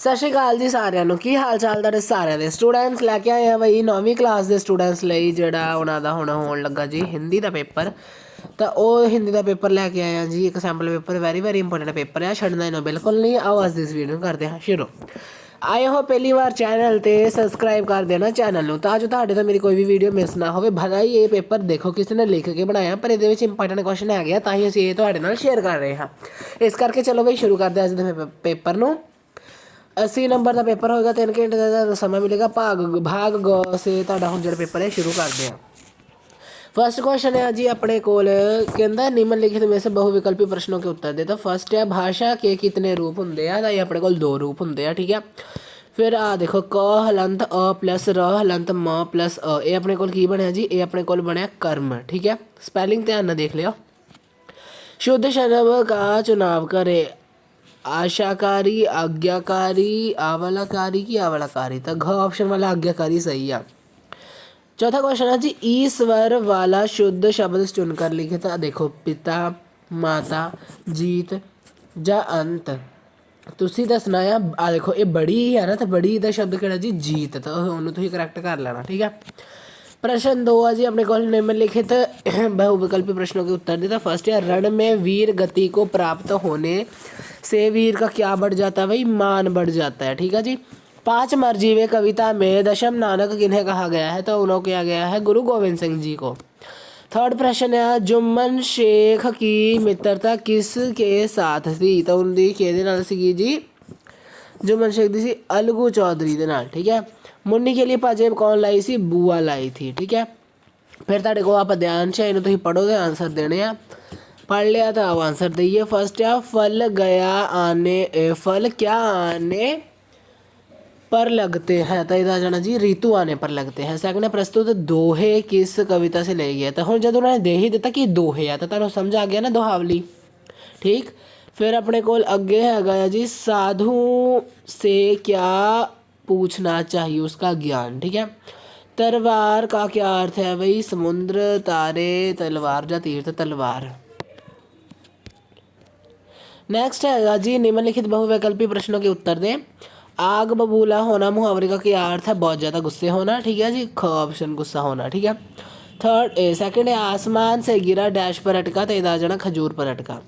ਸਤਿ ਸ਼੍ਰੀ ਅਕਾਲ ਜੀ ਸਾਰਿਆਂ ਨੂੰ। ਕੀ ਹਾਲ ਚਾਲ ਤੁਹਾਡੇ ਸਾਰਿਆਂ ਦੇ। ਸਟੂਡੈਂਟਸ ਲੈ ਕੇ ਆਏ ਆ ਬਈ 9ਵੀਂ ਕਲਾਸ ਦੇ ਸਟੂਡੈਂਟਸ ਲਈ ਜਿਹੜਾ ਉਹਨਾਂ ਦਾ ਹੁਣ ਹੋਣ ਲੱਗਾ ਜੀ ਹਿੰਦੀ ਦਾ ਪੇਪਰ। ਤਾਂ ਉਹ ਹਿੰਦੀ ਦਾ ਪੇਪਰ ਲੈ ਕੇ ਆਏ ਆ ਜੀ, ਇੱਕ sample paper. Very important paper ਆ, ਛੱਡਣਾ ਇਹਨੂੰ ਬਿਲਕੁਲ ਨਹੀਂ। ਆਓ ਅੱਜ ਦੀ ਇਸ ਵੀਡੀਓ ਨੂੰ ਕਰਦੇ ਹਾਂ ਸ਼ੁਰੂ। ਆਏ ਹੋ ਪਹਿਲੀ ਵਾਰ ਚੈਨਲ 'ਤੇ ਸਬਸਕ੍ਰਾਈਬ ਕਰ ਦੇਣਾ ਚੈਨਲ ਨੂੰ, ਤਾਂ ਜੋ ਤੁਹਾਡੇ ਤੋਂ ਮੇਰੀ ਕੋਈ ਵੀ ਵੀਡੀਓ ਮਿਸ ਨਾ ਹੋਵੇ। ਭਲਾ ਹੀ ਇਹ ਪੇਪਰ ਦੇਖੋ ਕਿਸੇ ਨੇ ਲਿਖ ਕੇ ਬਣਾਇਆ, ਪਰ ਇਹਦੇ ਵਿੱਚ ਇੰਪੋਰਟੈਂਟ ਕੁਐਸਚਨ ਹੈਗੇ ਆ, ਤਾਂ ਹੀ ਅਸੀਂ ਇਹ ਤੁਹਾਡੇ ਨਾਲ ਸ਼ੇਅਰ ਕਰ ਰਹੇ ਹਾਂ। ਇਸ ਕਰਕੇ ਚਲੋ ਬਈ ਸ਼ੁਰੂ ਕਰਦੇ ਅੱਜ ਦੇ ਪੇਪਰ ਨੂੰ। 80 ਨੰਬਰ ਦਾ ਪੇਪਰ ਹੋਏਗਾ, 3 ਘੰਟੇ ਦਾ ਸਮਾਂ ਮਿਲੇਗਾ। ਭਾਗ ਗ ਸੇ ਤੁਹਾਡਾ ਹੁਣ ਜਿਹੜਾ ਪੇਪਰ ਹੈ ਸ਼ੁਰੂ ਕਰਦੇ ਹਾਂ। फर्स्ट क्वेश्चन है जी अपने कोल कहता निम्नलिखित में से बहुविकल्पी प्रश्नों के उत्तर दे। तो फर्स्ट है भाषा के कितने रूप होंगे आ, तो ये अपने कोल 2 रूप होंगे आ, ठीक है। फिर आ देखो क हलंत अ प्लस र हलंत म प्लस अ, ये अपने कोल की बनया जी, ये अपने कोल बनया कर्म, ठीक है। स्पैलिंग ध्यान ना देख लियो। शुद्ध शब्द का चुनाव करे। आशाकारी, आज्ञाकारी, आवलाकारी की आवलाकारी। तो घ ऑप्शन वाला आज्ञाकारी सही है। चौथा क्वेश्चन है जी ईश्वर वाला शुद्ध शब्द चुनकर लिखे। तो देखो पिता, माता, जीत या अंत। तुसी दसना है। आ देखो ये बड़ी है ना, तो बड़ी का शब्द कहना जी जीत, तो उन्होंने तुम करैक्ट कर लेना, ठीक है। प्रश्न 2 है जी अपने को निम्नलिखित बहुविकल्पी प्रश्नों के उत्तर देता। फर्स्ट है रण में वीर गति को प्राप्त होने से वीर का क्या बढ़ जाता है भाई, मान बढ़ जाता है, ठीक है जी। 5 मरजीवे कविता में दशम नानक किन्हें कहा गया है, तो उन्होंने किया गया है गुरु गोविंद सिंह जी को। थर्ड प्रश्न है जुम्मन शेख की मित्रता किसके साथ थी, तो उनकी किहदे नाल सीगी जी, जुम्मन शेख दी सी अलगू चौधरी दे नाल, ठीक है। मुन्नी के लिए पाजेब कौन लाई सी, बुआ लाई थी, ठीक है। फिर तुहाडे को आप ध्यान से इन्हूं तुसीं पढ़ो तो आंसर देने आ। पढ़ लिया तो आओ आंसर दईए। फर्स्ट है फल गया आने, फल क्या आने पर लगते हैं, तो यह जाना जी ऋतु आने पर लगते हैं। सैकंड है प्रस्तुत दोहे किस कविता से ले गया। तो हम जब उन्होंने दे ही दिता कि दोहे आ, तो तुहानूं समझ आ गया ना दोहावली, ठीक। फिर अपने को अगे है जी साधु से क्या पूछना चाहिए, उसका ज्ञान, ठीक है। तलवार का क्या अर्थ है भाई, समुद्र, तारे, तलवार या तीर्थ, तलवार। नेक्स्ट है जी निम्नलिखित बहुविकल्पी प्रश्नों के उत्तर दें। आग बबूला होना मुहावरे का क्या अर्थ है, बहुत ज़्यादा गुस्से होना, ठीक है जी। ख ऑप्शन गुस्सा होना, ठीक है। सेकंड है आसमान से गिरा डैश पर अटका, तो इधर जाना खजूर पर अटका।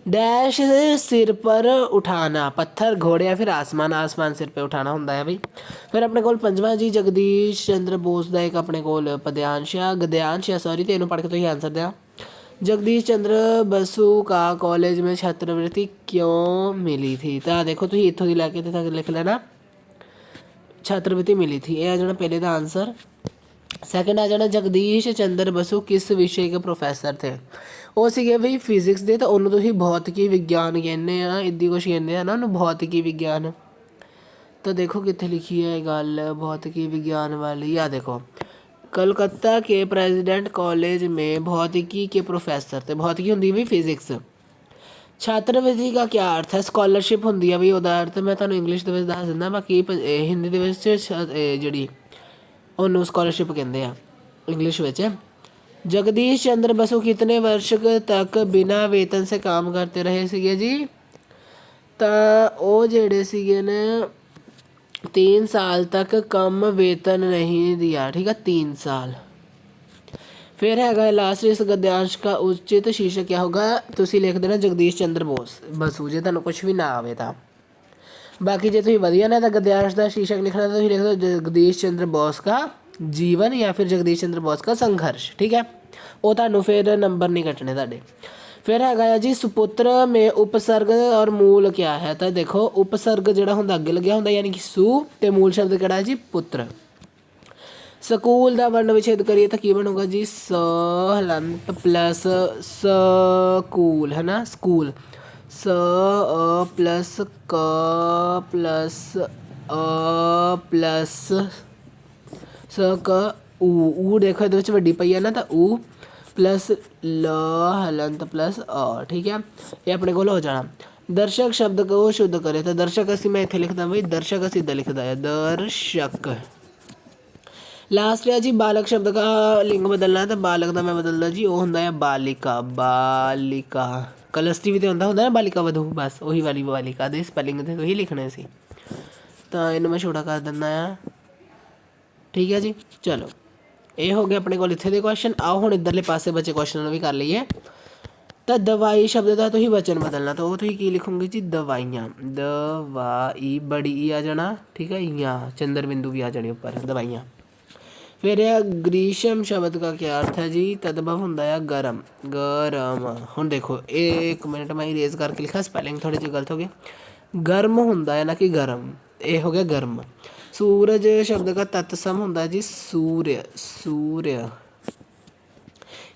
डैश सिर पर उठाना, पत्थर, घोड़े या फिर आसमान, आसमान सिर पे उठाना होंदा है भाई। फिर अपने कोल पंजवां जी जगदीश चंद्र बोस का एक अपने कोल पद्यांश या गद्यांश या सॉरी, तो इन्हों पढ़ के तो ही आंसर दिया। जगदीश चंद्र बसु का कॉलेज में छात्रवृत्ति क्यों मिली थी, तो देखो तुम इतों की लैके तक लिख लेना छात्रवृत्ति मिली थी, यह आ जाना पहले का आंसर। सैकेंड आ जाना जगदीश चंद्र बसु किस विषय के प्रोफैसर थे, वो सीगे बई फिजिक्स के, तो उन्होंने तुम भौतिकी विज्ञान कहने इद्दी कुछ कहने हैं ना उन्होंने, भौतिकी विज्ञान। तो देखो कितने लिखी है गल भौतिकी विज्ञान वाली, या देखो कलकत्ता के प्रेसिडेंट कॉलेज में भौतिकी के प्रोफैसर थे। भौतिकी होंगी भी फिजिक्स। छात्रवृत्ति का क्या अर्थ है, स्कॉलरशिप होंगी है भी, वह अर्थ मैं तुम्हें इंग्लिश के दस दिना, बाकी हिंदी के जी उन्होंने स्कॉलरशिप कहते हैं इंग्लिश में। जगदीश चंद्र बसु कितने वर्ष तक बिना वेतन से काम करते रहे सीगे जी, तो वो जेड़े सीगे ने 3 साल तक कम वेतन नहीं दिया, ठीक है, 3 साल। फिर है लास्ट इस गद्यांश का उचित शीर्षक क्या होगा, तुसी लिख देना जगदीश चंद्र बोस बसु, जे तुहानूं कुछ भी ना आवे तो। बाकी जे तुसीं वधिया ना तो गद्यांश का शीर्षक लिखना, तो तुसीं लिख दो जगदीश चंद्र बोस का जीवन या फिर जगदीश चंद्र बोस का संघर्ष, ठीक है। वो तुहानूं फिर नंबर नहीं कटने तुहाडे। फिर है जी सुपुत्र में उपसर्ग और मूल क्या है, तो देखो उपसर्ग जोड़ा होंगे अगे लग्या होंगे यानी कि सु, तो मूल शब्द किहड़ा है जी पुत्र। स्कूल का वर्ण विच्छेद करिए तो की बनूगा जी स हलंत प्लस स्कूल, है ना, स्कूल। स अ प्लस क प्लस अ प्लस स क ऊ देखो ये वड्डी पई है ना, तो ऊ प्लस ल हलंत प्लस अ, ठीक है, ये अपने को हो जाना। दर्शक शब्द को शुद्ध करें, तो दर्शक असी मैं इतने लिखता भाई, दर्शक सीधा लिखता है दर्शक। लास्ट है जी बालक शब्द का लिंग बदलना, तो बालक का मैं बदलता जी वो होंगे है बालिका, बालिका, ਕਲਸਟੀ ਵੀ ਤਾਂ ਹੁੰਦਾ ਨਾ ਬਾਲਿਕਾ ਵਧੂ, ਬਸ ਉਹੀ ਵਾਲੀ ਬਾਲਿਕਾ ਦੇ ਸਪੈਲਿੰਗ ਤੇ ਉਹੀ ਲਿਖਣੇ ਸੀ। ਤਾਂ ਇਹਨੂੰ ਮੈਂ ਛੋਟਾ ਕਰ ਦਿੰਦਾ ਆ, ਠੀਕ ਹੈ ਜੀ। ਚਲੋ ਇਹ ਹੋ ਗਿਆ ਆਪਣੇ ਕੋਲ ਇੱਥੇ ਦੇ ਕੁਐਸਚਨ। ਆਓ ਹੁਣ ਇੱਧਰਲੇ ਪਾਸੇ ਬਚੇ ਕੁਐਸਚਨਾਂ ਨੂੰ ਵੀ ਕਰ ਲਈਏ। ਤਾਂ ਦਵਾਈ ਸ਼ਬਦ ਦਾ ਤੁਸੀਂ ਵਚਨ ਬਦਲਣਾ, ਤਾਂ ਉਹ ਤੁਸੀਂ ਕੀ ਲਿਖੋਗੇ ਜੀ, ਦਵਾਈਆਂ, ਦਵਾਈ ਬੜੀ ਈ ਆ ਜਾਣਾ, ਠੀਕ ਹੈ, ਜਾਂ ਚੰਦਰ ਬਿੰਦੂ ਵੀ ਆ ਜਾਣੀ ਉੱਪਰ, ਦਵਾਈਆਂ। ਫਿਰ ਇਹ ਗ੍ਰੀਸ਼ਮ ਸ਼ਬਦ ਦਾ ਕੀ ਅਰਥ ਹੈ ਜੀ, ਤਦਭਵ ਹੁੰਦਾ ਆ ਗਰਮ, ਗਰਮ। ਹੁਣ ਦੇਖੋ ਇਹ 1 ਮਿੰਟ ਮੈਂ ਇਰੇਜ਼ ਕਰਕੇ ਲਿਖਿਆ, ਸਪੈਲਿੰਗ ਥੋੜ੍ਹੀ ਜਿਹੀ ਗਲਤ ਹੋ ਗਈ, ਗਰਮ ਹੁੰਦਾ ਹੈ ਨਾ ਕਿ ਗਰਮ, ਇਹ ਹੋ ਗਿਆ ਗਰਮ। ਸੂਰਜ ਸ਼ਬਦ ਦਾ ਤਤਸਮ ਹੁੰਦਾ ਜੀ ਸੂर्य, ਸੂर्य।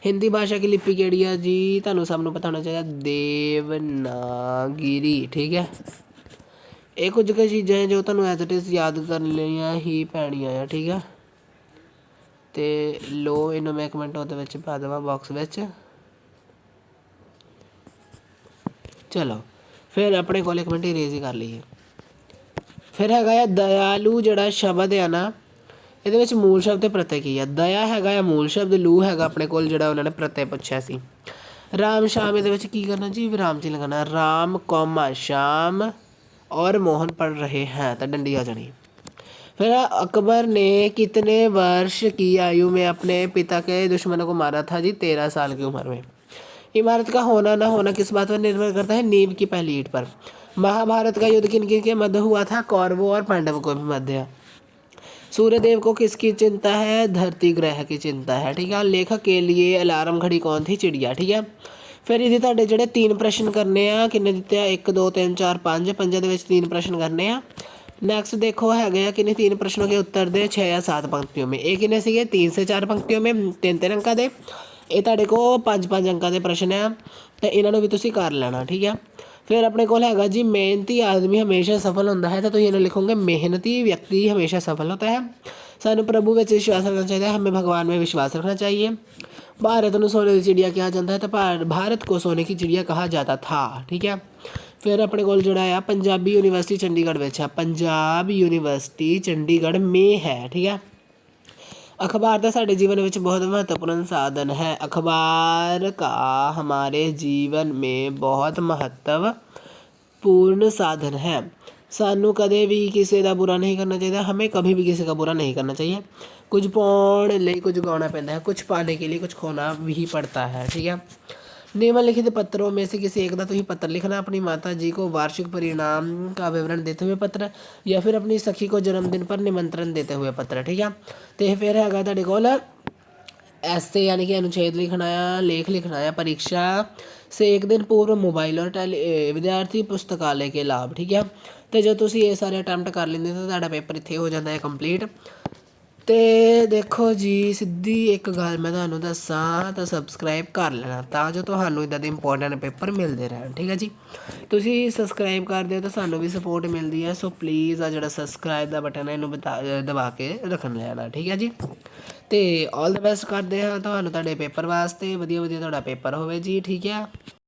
ਹਿੰਦੀ ਭਾਸ਼ਾ ਕੀ ਲਿਪੀ ਕਿਹੜੀ ਆ ਜੀ, ਤੁਹਾਨੂੰ ਸਭ ਨੂੰ ਪਤਾ ਹੋਣਾ ਚਾਹੀਦਾ, ਦੇਵਨਾਗਰੀ, ਠੀਕ ਹੈ। ਇਹ ਕੁਝ ਕੁ ਚੀਜ਼ਾਂ ਜੋ ਤੁਹਾਨੂੰ ਐਜ਼ ਇਟ ਇਜ਼ ਯਾਦ ਕਰਨੀਆਂ ਹੀ ਪੈਣੀਆਂ ਆ, ਠੀਕ ਆ। ਅਤੇ ਲੋ ਇਹਨੂੰ ਮੈਂ 1 ਮਿੰਟ ਉਹਦੇ ਵਿੱਚ ਪਾ ਦੇਵਾਂ ਬਾਕਸ ਵਿੱਚ। ਚਲੋ ਫਿਰ ਆਪਣੇ ਕੋਲ 1 ਮਿੰਟ ਇਰੇਜ਼ ਹੀ ਕਰ ਲਈਏ। ਫਿਰ ਹੈਗਾ ਆ ਦਇਆਲੂ ਜਿਹੜਾ ਸ਼ਬਦ ਆ ਨਾ, ਇਹਦੇ ਵਿੱਚ ਮੂਲ ਸ਼ਬਦ ਅਤੇ ਪ੍ਰਤਯ ਕੀ ਆ। ਦਇਆ ਹੈਗਾ ਆ ਮੂਲ ਸ਼ਬਦ, ਲੂ ਹੈਗਾ ਆਪਣੇ ਕੋਲ ਜਿਹੜਾ ਉਹਨਾਂ ਨੇ ਪ੍ਰਤਯ ਪੁੱਛਿਆ ਸੀ। ਰਾਮ ਸ਼ਾਮ ਇਹਦੇ ਵਿੱਚ ਕੀ ਕਰਨਾ ਜੀ, ਵਿਰਾਮ ਚਿੰਨ੍ਹ ਲਗਾਉਣਾ, ਰਾਮ ਕੌਮਾ ਸ਼ਾਮ ਔਰ ਮੋਹਨ ਪੜ੍ਹ ਰਹੇ ਹੈ, ਤਾਂ ਡੰਡੀ ਆ ਜਾਣੀ। फिर अकबर ने कितने वर्ष की आयु में अपने पिता के दुश्मनों को मारा था जी, 13 साल की उम्र में। इमारत का होना ना होना किस बात पर निर्भर करता है, नींव की पहली ईंट पर। महाभारत का युद्ध किन किन के मध्य हुआ था, कौरवों और पांडवों को भी मध्य। सूर्यदेव को किसकी चिंता है, धरती ग्रह की चिंता है, ठीक है। लेखक के लिए अलार्म घड़ी कौन थी, चिड़िया, ठीक है। फिर ਇਹਦੇ ਤੁਹਾਡੇ ਜਿਹੜੇ 3 ਪ੍ਰਸ਼ਨ ਕਰਨੇ ਆ, ਕਿੰਨੇ ਦਿੱਤੇ ਆ, 1 2 3 4 5, ਪੰਜਾਂ ਦੇ ਵਿੱਚ 3 प्रश्न करने ਆ। नेक्स्ट देखो है किन्ने 3 प्रश्नों के उत्तर दे 6 या 7 पंक्तियों में। ये किन्ने से 3 से 4 पंक्तियों में 3 अंकों के। ये तुहाडे को 5 अंकों के प्रश्न है, तो इन्होंने भी तुसीं कर लेना, ठीक है। फिर अपने को हैगा जी मेहनती आदमी हमेशा सफल होता है, तो तुसीं इन्हें लिखोगे मेहनती व्यक्ति हमेशा सफल होता है। सानू प्रभु में विश्वास रखना चाहिए, हमें भगवान में विश्वास रखना चाहिए। भारत को सोने की चिड़िया कहा जाता है, तो भारत को सोने की चिड़िया कहा जाता था, ठीक है। फिर अपने को जोड़ा आ पंजाबी यूनिवर्सिटी चंडीगढ़ में है, पंजाब यूनिवर्सिटी चंडीगढ़ में है, ठीक है। अखबार तो साढ़े जीवन में बहुत महत्वपूर्ण साधन है, अखबार का हमारे जीवन में बहुत महत्वपूर्ण साधन है। सानू कदे भी किसी का बुरा नहीं करना चाहिए, हमें कभी भी किसी का बुरा नहीं करना चाहिए। कुछ पाने लिए कुछ गवाना पैदा है, कुछ पाने के लिए कुछ खोना भी पड़ता है, ठीक है। निम्नलिखित पत्रों में से किसी एक का तुम पत्र लिखना, अपनी माता जी को वार्षिक परिणाम का विवरण देते हुए पत्र, या फिर अपनी सखी को जन्मदिन पर निमंत्रण देते हुए पत्र, ठीक है। तो फिर हैगा तुहाडे कोल ऐसे यानी कि अनुच्छेद लिखना है, लेख लिखना है, परीक्षा से 1 दिन पूर्व मोबाइल और विद्यार्थी पुस्तकालय के लाभ, ठीक है। तो जो तुम ये सारे अटैम्प्ट कर लेंगे तो तुहाडा पेपर इत्थे हो जाता है कंप्लीट। तो देखो जी सीधी एक गल मैं तुहानूं दसां, तो सबसक्राइब कर लेना तां जो तुहानूं इदां दे इंपॉर्टेंट पेपर मिलते रहन, ठीक है जी। तुसीं सबसक्राइब कर दिओ तो सानूं भी सपोर्ट मिलती है, सो प्लीज़ आ जिहड़ा सबसक्राइब दा बटन है इहनूं दबा के रख लेना, ठीक है जी। तो ऑल द बेस्ट करते हैं तुहानूं तुहाडे पेपर वास्ते, वधिया वधिया तुहाडा पेपर होवे जी, ठीक है।